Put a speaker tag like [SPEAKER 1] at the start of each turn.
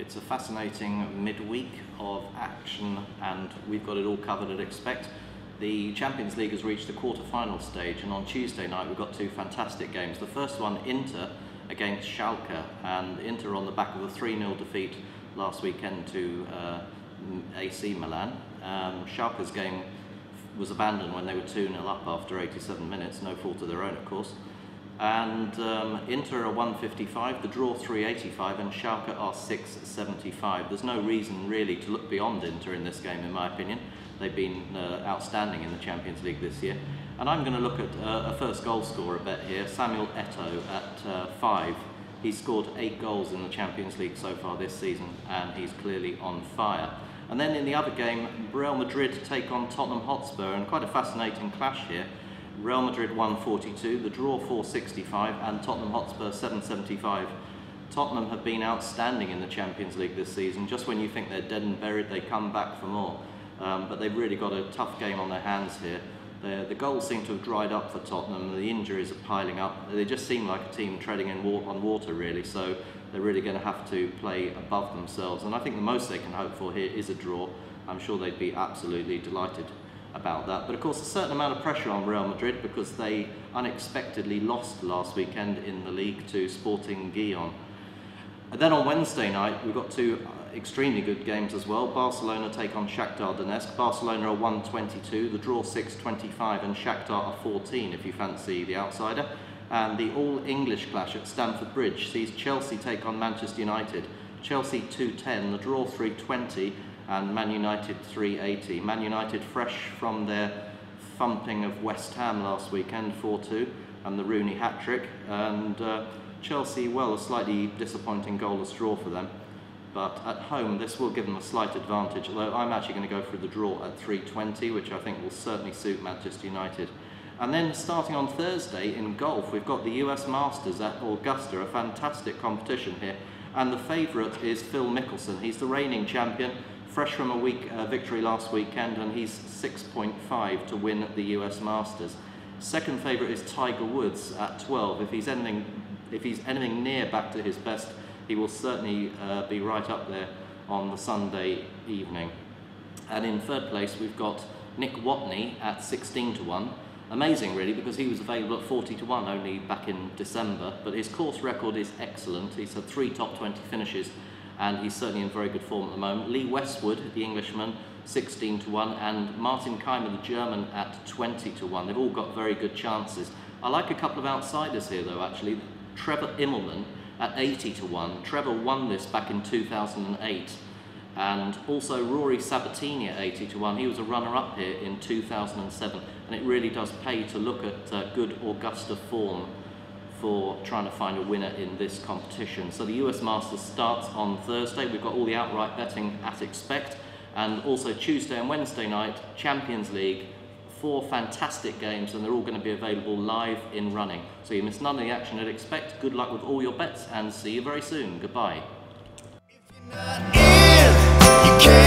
[SPEAKER 1] It's a fascinating midweek of action, and we've got it all covered at Expect. The Champions League has reached the quarter-final stage, and on Tuesday night we've got two fantastic games. The first one, Inter against Schalke, and Inter on the back of a 3-0 defeat last weekend to AC Milan. Schalke's game was abandoned when they were 2-0 up after 87 minutes, no fault of their own of course. And Inter are 155, the draw 385, and Schalke are 675. There's no reason really to look beyond Inter in this game, in my opinion. They've been outstanding in the Champions League this year. And I'm going to look at a first goal scorer bet here, Samuel Eto'o at 5. He's scored 8 goals in the Champions League so far this season, and he's clearly on fire. And then in the other game, Real Madrid take on Tottenham Hotspur, and quite a fascinating clash here. Real Madrid 142, the draw 465, and Tottenham Hotspur 775. Tottenham have been outstanding in the Champions League this season. Just when you think they're dead and buried, they come back for more. But they've really got a tough game on their hands here. The goals seem to have dried up for Tottenham, the injuries are piling up. They just seem like a team treading on water really, so they're really going to have to play above themselves. And I think the most they can hope for here is a draw. I'm sure they'd be absolutely delighted about that. But of course a certain amount of pressure on Real Madrid because they unexpectedly lost last weekend in the league to Sporting Gijón. And then on Wednesday night we've got two extremely good games as well. Barcelona take on Shakhtar Donetsk. Barcelona are 122, the draw 625, and Shakhtar are 14 if you fancy the outsider. And the all-English clash at Stamford Bridge sees Chelsea take on Manchester United. Chelsea 210, the draw 320, and Man United 380. Man United fresh from their thumping of West Ham last weekend, 4-2, and the Rooney hat-trick. And Chelsea, well, a slightly disappointing goalless draw for them. But at home, this will give them a slight advantage, although I'm actually going to go for the draw at 320, which I think will certainly suit Manchester United. And then starting on Thursday in golf, we've got the US Masters at Augusta, a fantastic competition here. And the favourite is Phil Mickelson. He's the reigning champion, fresh from a victory last weekend, and he's 6.5 to win the US Masters. Second favourite is Tiger Woods at 12. If he's anything near back to his best, he will certainly be right up there on the Sunday evening. And in third place we've got Nick Watney at 16-1. Amazing really, because he was available at 40-1 only back in December, but his course record is excellent. He's had 3 top 20 finishes, and he's certainly in very good form at the moment. Lee Westwood, the Englishman, 16-1, and Martin Keimer, the German, at 20-1. They've all got very good chances. I like a couple of outsiders here though, actually. Trevor Immelman at 80-1. Trevor won this back in 2008. And also Rory Sabatini at 80-1. He was a runner-up here in 2007. And it really does pay to look at good Augusta form for trying to find a winner in this competition. So the US Masters starts on Thursday. We've got all the outright betting at Expect. And also Tuesday and Wednesday night, Champions League. 4 fantastic games, and they're all going to be available live in running. So you miss none of the action at Expect. Good luck with all your bets, and see you very soon. Goodbye. If you're not in, you can't